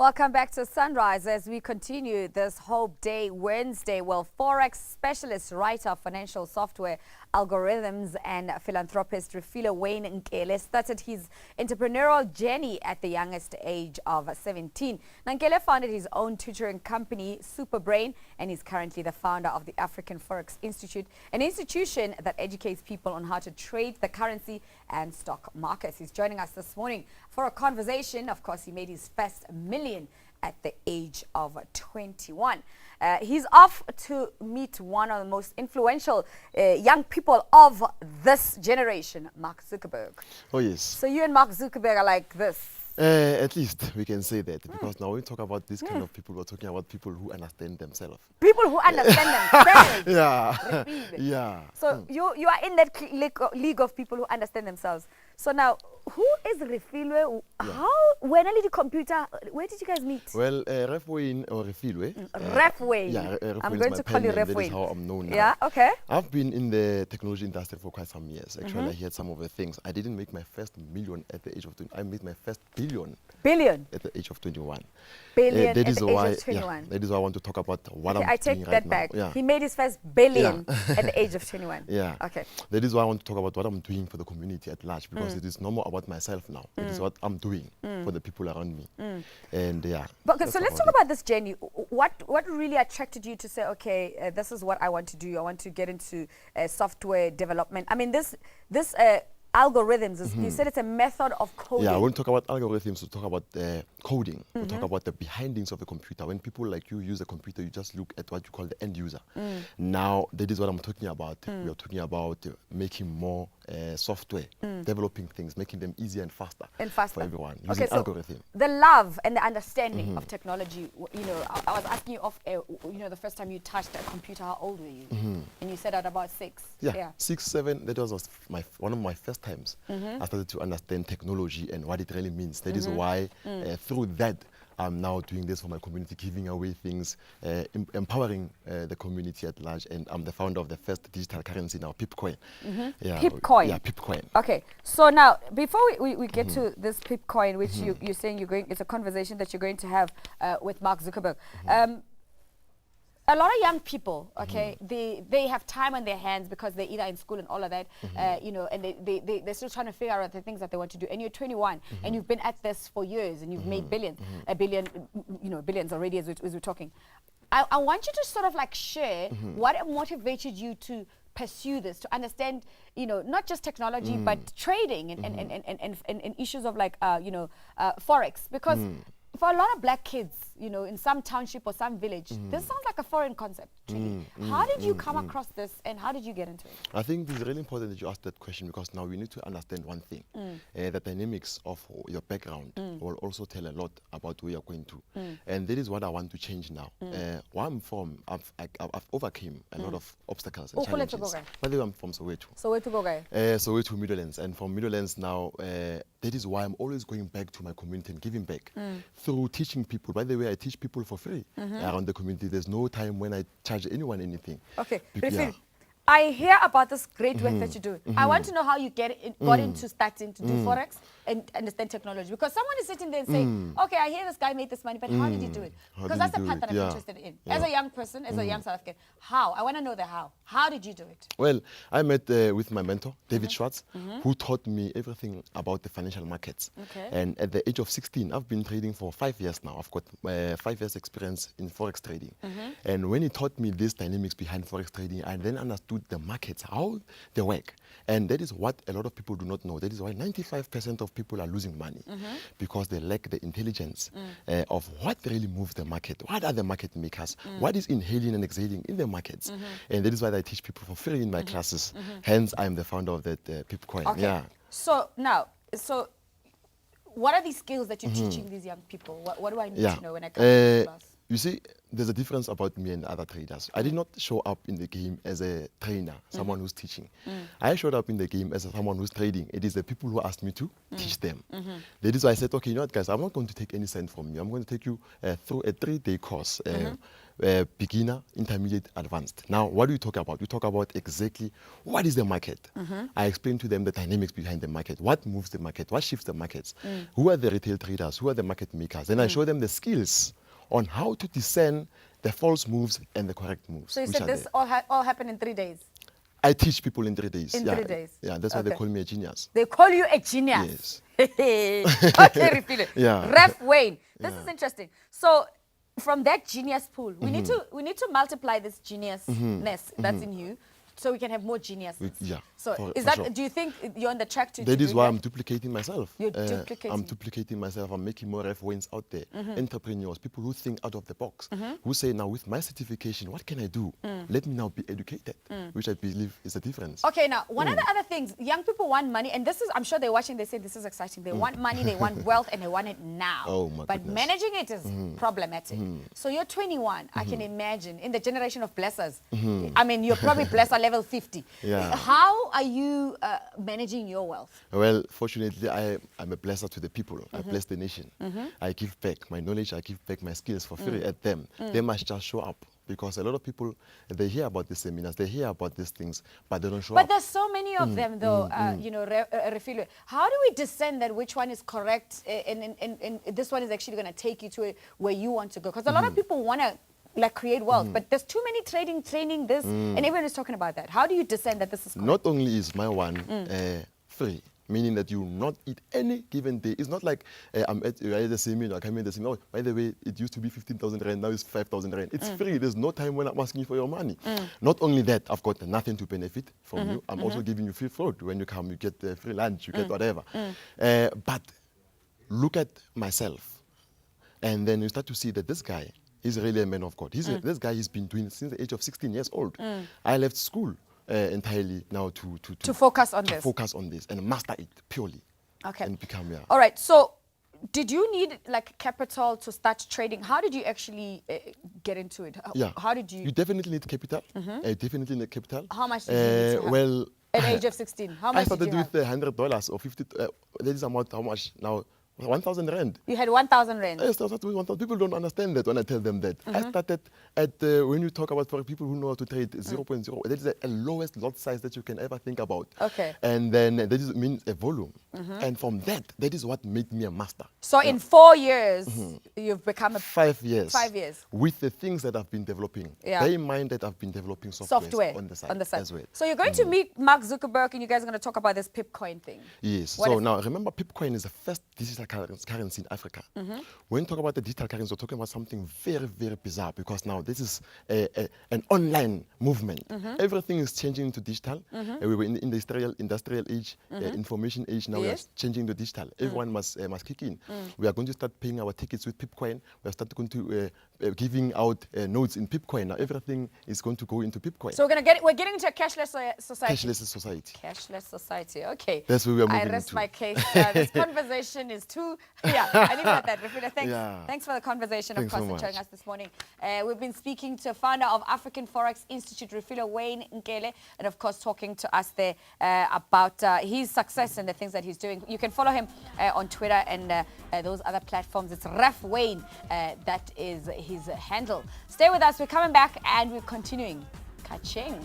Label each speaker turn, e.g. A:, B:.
A: Welcome back to Sunrise as we continue this Hope Day Wednesday. Well, Forex specialist, writer, financial software, algorithms and philanthropist Refilwe Wayne Nkele started his entrepreneurial journey at the youngest age of 17. Nkele founded his own tutoring company, Superbrain, and is currently the founder of the African Forex Institute, an institution that educates people on how to trade the currency and stock markets. He's joining us this morning for a conversation. Of course, he made his first million at the age of 21. He's off to meet one of the most influential young people of this generation, Mark Zuckerberg.
B: Oh, yes.
A: So you and Mark Zuckerberg are like this.
B: At least we can say that, because now when we talk about this kind of people, we're talking about people who understand themselves.
A: People who understand themselves.
B: Yeah. Yeah.
A: So you are in that league of people who understand themselves. So now, who is Refilwe? How, when I did the computer, where did you guys meet?
B: Well, Refilwe or Refilwe.
A: Refilwe.
B: Yeah,
A: I'm going to call you Refilwe.
B: That is how I'm known now.
A: Yeah, okay.
B: I've been in the technology industry for quite some years. Actually, I heard some of the things. I didn't make my first million at the age of 20. I made my first billion.
A: Billion?
B: At the age of 21.
A: Billion at the age
B: why,
A: of 21.
B: Yeah, that is why I want to talk about what
A: okay,
B: I'm
A: I take
B: doing
A: that
B: right
A: back.
B: now. Yeah.
A: He made his first billion at the age of 21.
B: Yeah.
A: Okay.
B: That is why I want to talk about what I'm doing for the community at large, because it is no more about myself now. It is what I'm doing for the people around me. And yeah.
A: But okay, so let's talk about this journey. What really attracted you to say, okay, this is what I want to do. I want to get into software development. I mean, this algorithms, you said it's a method of coding.
B: Yeah, when we talk about algorithms, we talk about coding. We talk about the behindings of the computer. When people like you use a computer, you just look at what you call the end user. Now, that is what I'm talking about. We are talking about making more software, developing things, making them easier and faster for everyone, using algorithm.
A: The love and the understanding of technology, you know, I was asking you off, you know, the first time you touched a computer, how old were you? And you said at about 6.
B: Yeah, 6, 7, that was one of my first times. I started to understand technology and what it really means. That is why through that, I'm now doing this for my community, giving away things, empowering the community at large, and I'm the founder of the first digital currency now, Pipcoin.
A: Yeah, Pipcoin?
B: Yeah, Pipcoin.
A: Okay, so now, before we get to this Pipcoin, which you're saying it's a conversation that you're going to have with Mark Zuckerberg. A lot of young people, okay, they have time on their hands because they're either in school and all of that, you know, and they're still trying to figure out the things that they want to do. And you're 21, and you've been at this for years, and you've made billions, you know, billions already as we're talking. I want you to sort of like share what motivated you to pursue this, to understand, you know, not just technology, but trading and issues of like, you know, Forex. Because for a lot of black kids, you know, in some township or some village, this sounds like a foreign concept to me. How did you come across this, and how did you get into it?
B: I think it's really important that you ask that question, because now we need to understand one thing. The dynamics of your background will also tell a lot about where you're going to. And that is what I want to change now. Where I'm from, I've overcame a lot of obstacles and challenges. By the way, I'm from Soweto. Soweto, Middlelands. And from Middlelands now, that is why I'm always going back to my community and giving back through teaching people. By the way, I teach people for free around the community. There's no time when I charge anyone anything.
A: Okay, I hear about this great work that you do. I want to know how you got into starting to do Forex and understand technology. Because someone is sitting there and saying, okay, I hear this guy made this money, but how did he do it? Because that's the part that I'm interested in. As a young person, as a young South African, how? I want to know the how. How did you do it?
B: Well, I met with my mentor, David Schwartz, who taught me everything about the financial markets. And at the age of 16, I've been trading for 5 years now. I've got 5 years experience in Forex trading. And when he taught me these dynamics behind Forex trading, I then understood the markets, how they work. And that is what a lot of people do not know. That is why 95% of people are losing money, because they lack the intelligence of what really moves the market. What are the market makers? What is inhaling and exhaling in the markets? And that is why I teach people for free in my classes. Hence, I'm the founder of that Pipcoin.
A: Okay.
B: Yeah.
A: So now, what are these skills that you're teaching these young people? What do I need to know when I come to this class?
B: You see, there's a difference about me and other traders. I did not show up in the game as a trainer, someone who's teaching. I showed up in the game as someone who's trading. It is the people who asked me to teach them. That is why I said, okay, you know what, guys, I'm not going to take any cent from you. I'm going to take you through a 3-day course. Beginner, intermediate, advanced. Now, what do you talk about? We talk about exactly what is the market. I explain to them the dynamics behind the market, what moves the market, what shifts the markets, who are the retail traders, who are the market makers. And I show them the skills on how to discern the false moves and the correct moves.
A: So you said this all happened in 3 days?
B: I teach people in 3 days.
A: In 3 days?
B: Yeah, that's why they call me a genius.
A: They call you a genius?
B: Yes.
A: Okay, repeat it.
B: Yeah.
A: Ref Wayne. This is interesting. So from that genius pool, we need to multiply this geniusness that's in you, so we can have more geniuses.
B: Yeah.
A: So
B: for
A: is that?
B: sure.
A: Do you think you're on the track to?
B: That is
A: doing
B: why
A: that?
B: I'm duplicating myself.
A: You're duplicating.
B: I'm duplicating myself. I'm making more ref wins out there. Entrepreneurs, people who think out of the box, who say, now with my certification, what can I do? Let me now be educated, which I believe is the difference.
A: Okay, now one of the other things, young people want money, and this is, I'm sure they're watching, they say this is exciting. They want money, they want wealth, and they want it now.
B: Oh, my
A: but
B: goodness.
A: managing it is problematic. So you're 21, I can imagine, in the generation of blessers. I mean, you're probably blesser level 50.
B: Yeah.
A: How are you managing your wealth?
B: Well, fortunately, I'm a blesser to the people. I bless the nation. I give back my knowledge, I give back my skills for free at them. They must just show up. Because a lot of people, they hear about the seminars, they hear about these things, but they don't show up.
A: But there's so many of them, though, you know, Refilwe. How do we discern that which one is correct and this one is actually going to take you to where you want to go? Because a lot of people want to like create wealth, but there's too many training this, and everyone is talking about that. How do you discern that this is correct?
B: Not only is my one free, meaning that you will not eat any given day. It's not like I'm at the seminar, I come in the seminar. Oh, by the way, it used to be 15,000 rand, now it's 5,000 rand. It's free. There's no time when I'm asking you for your money. Not only that, I've got nothing to benefit from you. I'm also giving you free food. When you come, you get free lunch, you get whatever. But look at myself, and then you start to see that this guy is really a man of God. This guy has been doing it since the age of 16 years old. I left school entirely now to
A: focus on this.
B: Focus on this and master it purely.
A: Okay.
B: And become, yeah.
A: All right. So, did you need like capital to start trading? How did you actually get into it? How did you?
B: You definitely need capital. Definitely need capital.
A: How much did you need to have?
B: Well,
A: at the age of 16, how much
B: I started
A: did you
B: with $100 or 50. That is amount how much now? 1,000 rand.
A: You had 1,000 rand.
B: Yes, I started with 1,000. People don't understand that when I tell them that. I started at, when you talk about for people who know how to trade, 0.0. That is the lowest lot size that you can ever think about.
A: Okay.
B: And then that is means a volume. And from that is what made me a master.
A: So in 4 years, you've become a...
B: 5 years.
A: 5 years.
B: With the things that I've been developing.
A: Yeah.
B: Bear in mind that I've been developing software on the side as well.
A: So you're going to meet Mark Zuckerberg and you guys are going to talk about this Pipcoin thing.
B: Yes. So now remember, Pipcoin is the first digital currency in Africa. When you talk about the digital currency, we're talking about something very, very bizarre because now this is an online movement. Everything is changing to digital. We were in the industrial age, information age. Now we are changing to digital. Everyone must kick in. We are going to start paying our tickets with Pipcoin. We are starting to giving out notes in Pipcoin. Now everything is going to go into Pipcoin.
A: So we're getting into a cashless society.
B: Cashless society.
A: Cashless society. Okay.
B: That's where we are moving
A: I rest
B: into.
A: my case. This conversation is too. Yeah, I didn't want that. Rafina, thanks for the conversation, of course, for joining us this morning. We've been speaking to founder of African Forex Institute, Refilwe Wayne Nkele, and of course talking to us there about his success and the things that he's doing. You can follow him on Twitter and those other platforms. It's Ref Wayne. That is his handle. Stay with us. We're coming back and we're continuing. Ka-ching.